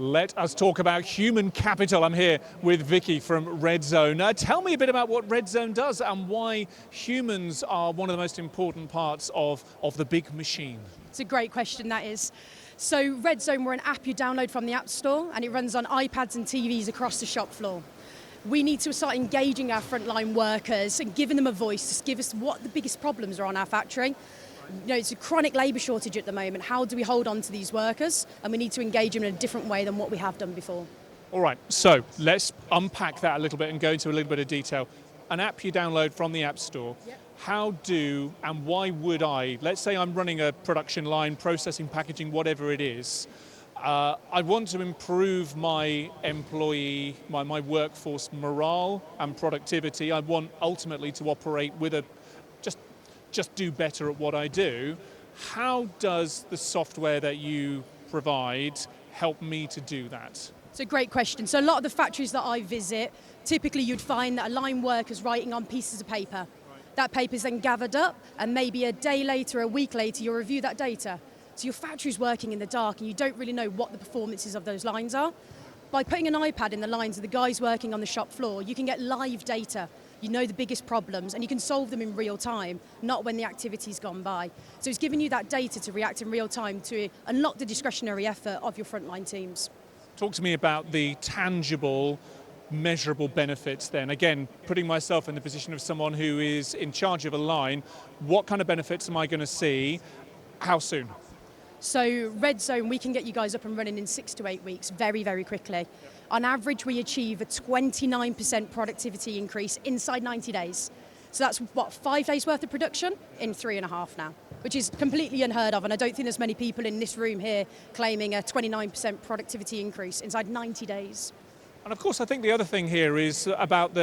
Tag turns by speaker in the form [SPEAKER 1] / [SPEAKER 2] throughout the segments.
[SPEAKER 1] Let us talk about human capital. I'm here with Vicky from Redzone. Tell me a bit about what Redzone does and why humans are one of the most important parts of the big machine.
[SPEAKER 2] It's a great question, that is. So Redzone, we're an app you download from the App Store, and it runs on iPads and TVs across the shop floor. We need to start engaging our frontline workers and giving them a voice to give us what the biggest problems are on our factory. You know, it's a chronic labour shortage at the moment. How do we hold on to these workers? And we need to engage them in a different way than what we have done before.
[SPEAKER 1] All right, so let's unpack that a little bit and go into a little bit of detail. An app you download from the App Store. Yep. How do and why would I, let's say I'm running a production line, processing, packaging, whatever it is, I want to improve my employee, my workforce morale and productivity. I want ultimately to operate with a just do better at what I do. How does the software that you provide help me to do that?
[SPEAKER 2] It's a great question. So a lot of the factories that I visit, typically you'd find that a line worker's writing on pieces of paper. Right. That paper's then gathered up, and maybe a day later, a week later, you'll review that data. So your factory's working in the dark and you don't really know what the performances of those lines are. By putting an iPad in the lines of the guys working on the shop floor, you can get live data. You know the biggest problems and you can solve them in real time, not when the activity's gone by. So it's giving you that data to react in real time to unlock the discretionary effort of your frontline teams.
[SPEAKER 1] Talk to me about the tangible, measurable benefits then. Again, putting myself in the position of someone who is in charge of a line, what kind of benefits am I going to see? How soon?
[SPEAKER 2] So Redzone, we can get you guys up and running in 6 to 8 weeks, very, very quickly. Yep. On average, we achieve a 29% productivity increase inside 90 days. So that's, 5 days worth of production in 3.5 now, which is completely unheard of. And I don't think there's many people in this room here claiming a 29% productivity increase inside 90 days.
[SPEAKER 1] And of course, I think the other thing here is about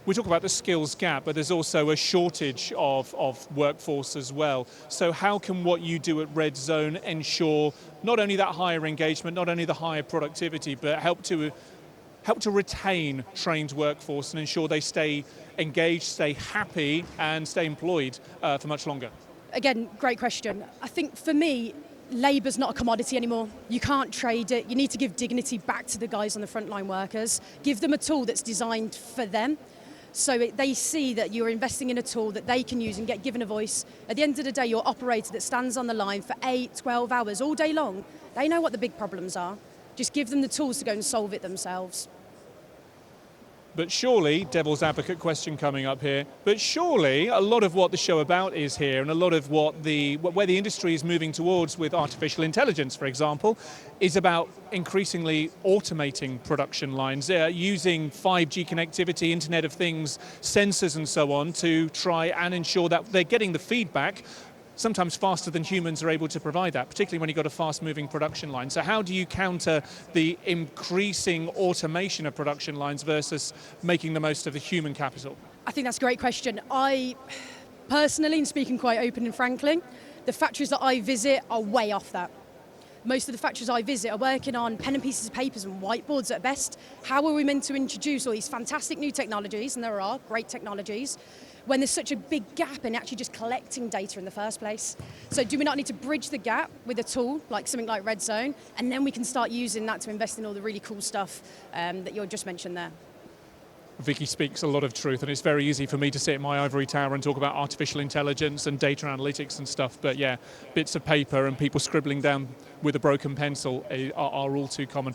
[SPEAKER 1] we talk about the skills gap, but there's also a shortage of workforce as well. So how can what you do at Redzone ensure not only that higher engagement, not only the higher productivity, but help to retain trained workforce and ensure they stay engaged, stay happy, and stay employed for much longer?
[SPEAKER 2] Again, great question. I think for me, labour's not a commodity anymore. You can't trade it. You need to give dignity back to the guys on the frontline workers. Give them a tool that's designed for them. So they see that you're investing in a tool that they can use and get given a voice. At the end of the day, your operator that stands on the line for 8, 12 hours all day long, they know what the big problems are. Just give them the tools to go and solve it themselves.
[SPEAKER 1] But surely, devil's advocate question coming up here, but surely a lot of what the show about is here and a lot of where the industry is moving towards with artificial intelligence, for example, is about increasingly automating production lines, using 5G connectivity, Internet of Things, sensors and so on to try and ensure that they're getting the feedback sometimes faster than humans are able to provide that, particularly when you've got a fast-moving production line. So how do you counter the increasing automation of production lines versus making the most of the human capital?
[SPEAKER 2] I think that's a great question. I personally, and speaking quite open and frankly, the factories that I visit are way off that. Most of the factories I visit are working on pen and pieces of papers and whiteboards at best. How are we meant to introduce all these fantastic new technologies, and there are great technologies, when there's such a big gap in actually just collecting data in the first place? So do we not need to bridge the gap with a tool, like something like Redzone, and then we can start using that to invest in all the really cool stuff that you just mentioned there?
[SPEAKER 1] Vicky speaks a lot of truth, and it's very easy for me to sit in my ivory tower and talk about artificial intelligence and data analytics and stuff, but yeah, bits of paper and people scribbling down with a broken pencil are all too common.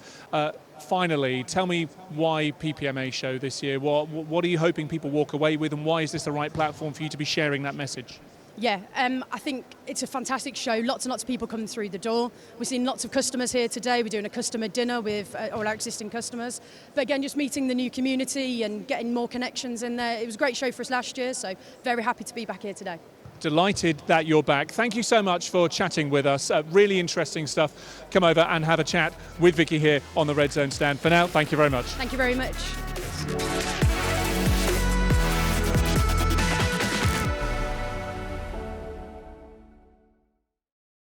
[SPEAKER 1] Finally, tell me why PPMA show this year? What are you hoping people walk away with, and why is this the right platform for you to be sharing that message?
[SPEAKER 2] Yeah, I think it's a fantastic show. Lots and lots of people coming through the door. We're seeing lots of customers here today. We're doing a customer dinner with all our existing customers. But again, just meeting the new community and getting more connections in there. It was a great show for us last year, so very happy to be back here today.
[SPEAKER 1] Delighted that you're back. Thank you so much for chatting with us. Really interesting stuff. Come over and have a chat with Vicky here on the Redzone stand. For now, thank you very much.
[SPEAKER 2] Thank you very much.